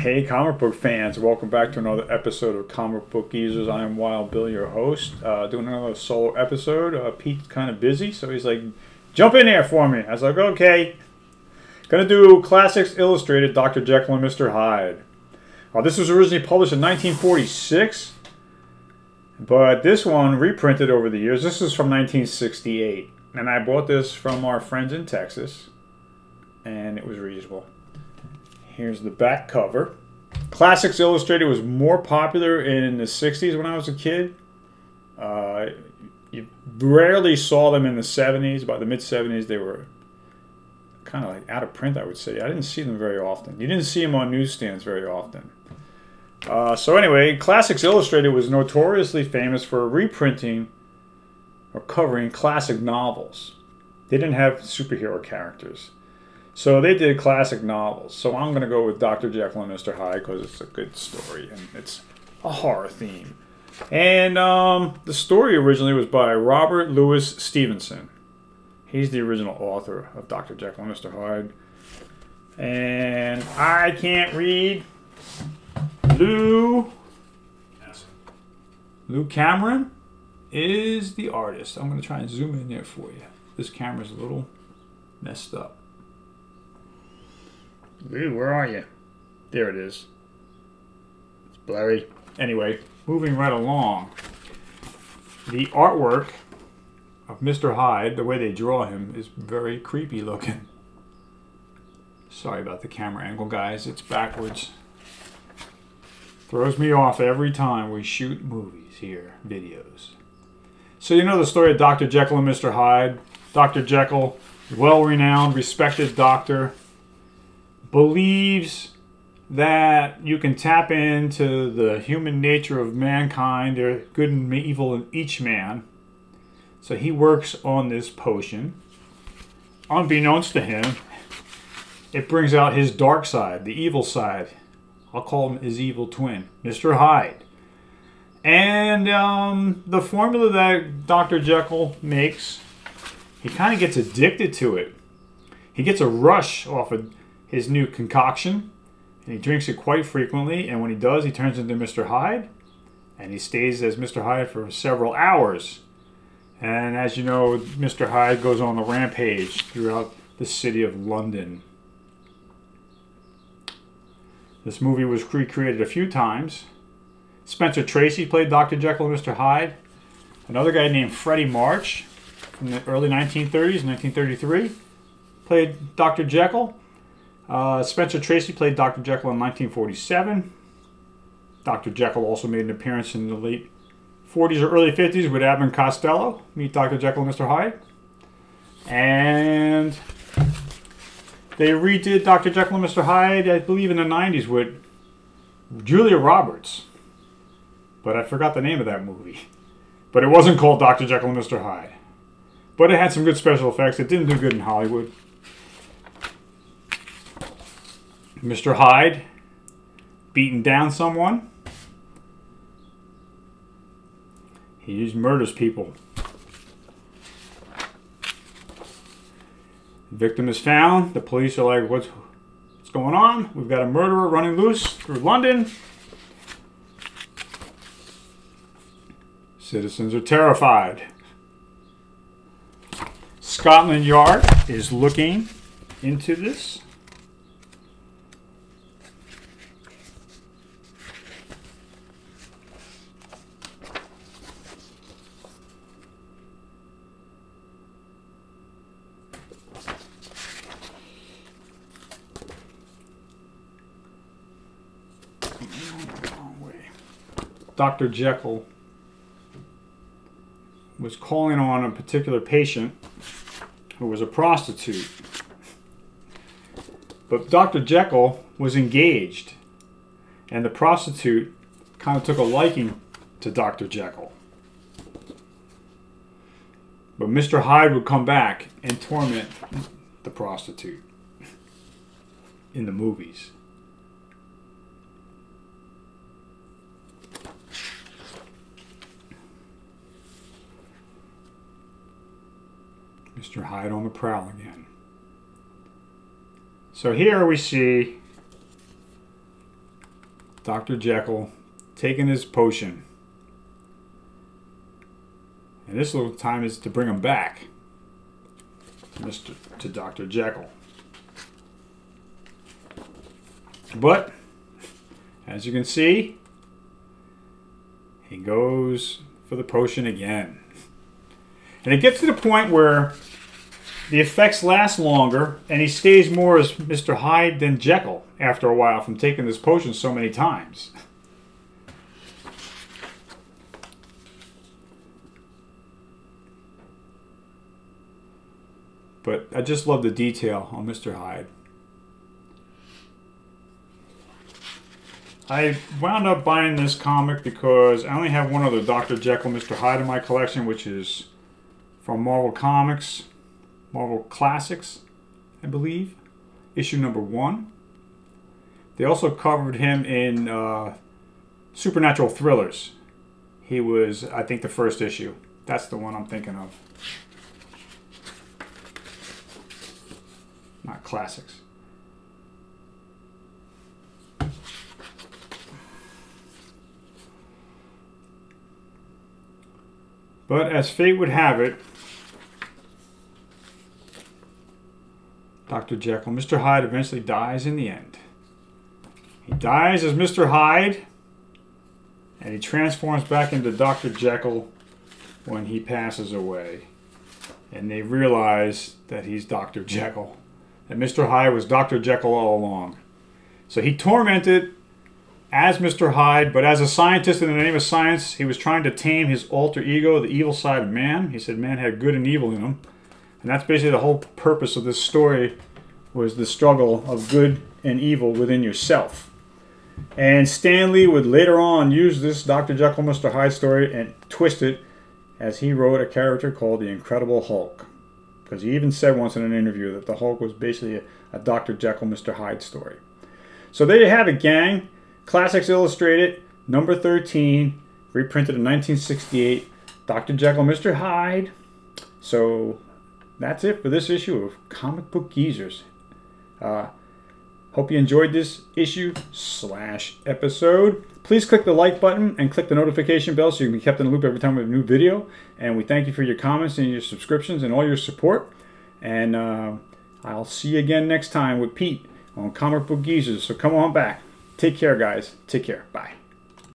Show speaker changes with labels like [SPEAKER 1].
[SPEAKER 1] Hey comic book fans, welcome back to another episode of Comic Book Geezers. I am Wild Bill, your host, doing another solo episode. Pete's kind of busy, so he's like, jump in there for me. I was like, okay. Gonna do Classics Illustrated, Dr. Jekyll and Mr. Hyde. This was originally published in 1946, but this one reprinted over the years. This is from 1968, and I bought this from our friends in Texas, and it was reasonable. Here's the back cover. Classics Illustrated was more popular in the 60s when I was a kid. You rarely saw them in the 70s. By the mid-70s, they were kind of like out of print, I would say. I didn't see them very often. You didn't see them on newsstands very often. So anyway, Classics Illustrated was notoriously famous for reprinting or covering classic novels. They didn't have superhero characters. So they did classic novels. So I'm going to go with Dr. Jekyll and Mr. Hyde because it's a good story and it's a horror theme. And the story originally was by Robert Louis Stevenson. He's the original author of Dr. Jekyll and Mr. Hyde. And I can't read. Lou Cameron is the artist. I'm going to try and zoom in there for you. This camera's a little messed up. Lou, where are you? There it is. It's blurry. Anyway, moving right along. The artwork of Mr. Hyde, the way they draw him, is very creepy looking. Sorry about the camera angle, guys. It's backwards. Throws me off every time we shoot movies here, videos. So you know the story of Dr. Jekyll and Mr. Hyde. Dr. Jekyll, well-renowned, respected doctor, believes that you can tap into the human nature of mankind. There's good and evil in each man. So he works on this potion. Unbeknownst to him, it brings out his dark side, the evil side. I'll call him his evil twin, Mr. Hyde. And the formula that Dr. Jekyll makes, he kind of gets addicted to it. He gets a rush off of his new concoction, and he drinks it quite frequently, and when he does, he turns into Mr. Hyde, and he stays as Mr. Hyde for several hours. And as you know, Mr. Hyde goes on the rampage throughout the city of London. This movie was recreated a few times. Spencer Tracy played Dr. Jekyll and Mr. Hyde. Another guy named Freddie March from the early 1930s, 1933, played Dr. Jekyll. Spencer Tracy played Dr. Jekyll in 1947. Dr. Jekyll also made an appearance in the late 40s or early 50s with Abbott and Costello. Meet Dr. Jekyll and Mr. Hyde. And they redid Dr. Jekyll and Mr. Hyde, I believe, in the 90s with Julia Roberts. But I forgot the name of that movie. But it wasn't called Dr. Jekyll and Mr. Hyde. But it had some good special effects. It didn't do good in Hollywood. Mr. Hyde beating down someone. He just murders people. The victim is found. The police are like, what's going on? We've got a murderer running loose through London. Citizens are terrified. Scotland Yard is looking into this. Dr. Jekyll was calling on a particular patient who was a prostitute. But Dr. Jekyll was engaged, and the prostitute kind of took a liking to Dr. Jekyll. But Mr. Hyde would come back and torment the prostitute in the movies. Mr. Hyde on the prowl again. So here we see Dr. Jekyll taking his potion. And this little time is to bring him back to Dr. Jekyll. But, as you can see, he goes for the potion again. And it gets to the point where the effects last longer, and he stays more as Mr. Hyde than Jekyll after a while from taking this potion so many times. But I just love the detail on Mr. Hyde. I wound up buying this comic because I only have one other Dr. Jekyll, Mr. Hyde in my collection, which is from Marvel Comics, Marvel Classics, I believe, issue number 1. They also covered him in Supernatural Thrillers. He was, I think, the first issue. That's the one I'm thinking of. Not Classics. But as fate would have it, Dr. Jekyll, Mr. Hyde eventually dies in the end. He dies as Mr. Hyde, and he transforms back into Dr. Jekyll when he passes away. And they realize that he's Dr. Jekyll. That Mr. Hyde was Dr. Jekyll all along. So he tormented as Mr. Hyde, but as a scientist in the name of science, he was trying to tame his alter ego, the evil side of man. He said man had good and evil in him. And that's basically the whole purpose of this story, was the struggle of good and evil within yourself. And Stan Lee would later on use this Dr. Jekyll, Mr. Hyde story and twist it as he wrote a character called the Incredible Hulk. Because he even said once in an interview that the Hulk was basically a Dr. Jekyll, Mr. Hyde story. So there you have it, gang. Classics Illustrated, number 13, reprinted in 1968, Dr. Jekyll, Mr. Hyde. So that's it for this issue of Comic Book Geezers. Hope you enjoyed this issue / episode. Please click the like button and click the notification bell so you can be kept in the loop every time we have a new video. And we thank you for your comments and your subscriptions and all your support. And I'll see you again next time with Pete on Comic Book Geezers. So come on back. Take care, guys. Take care. Bye.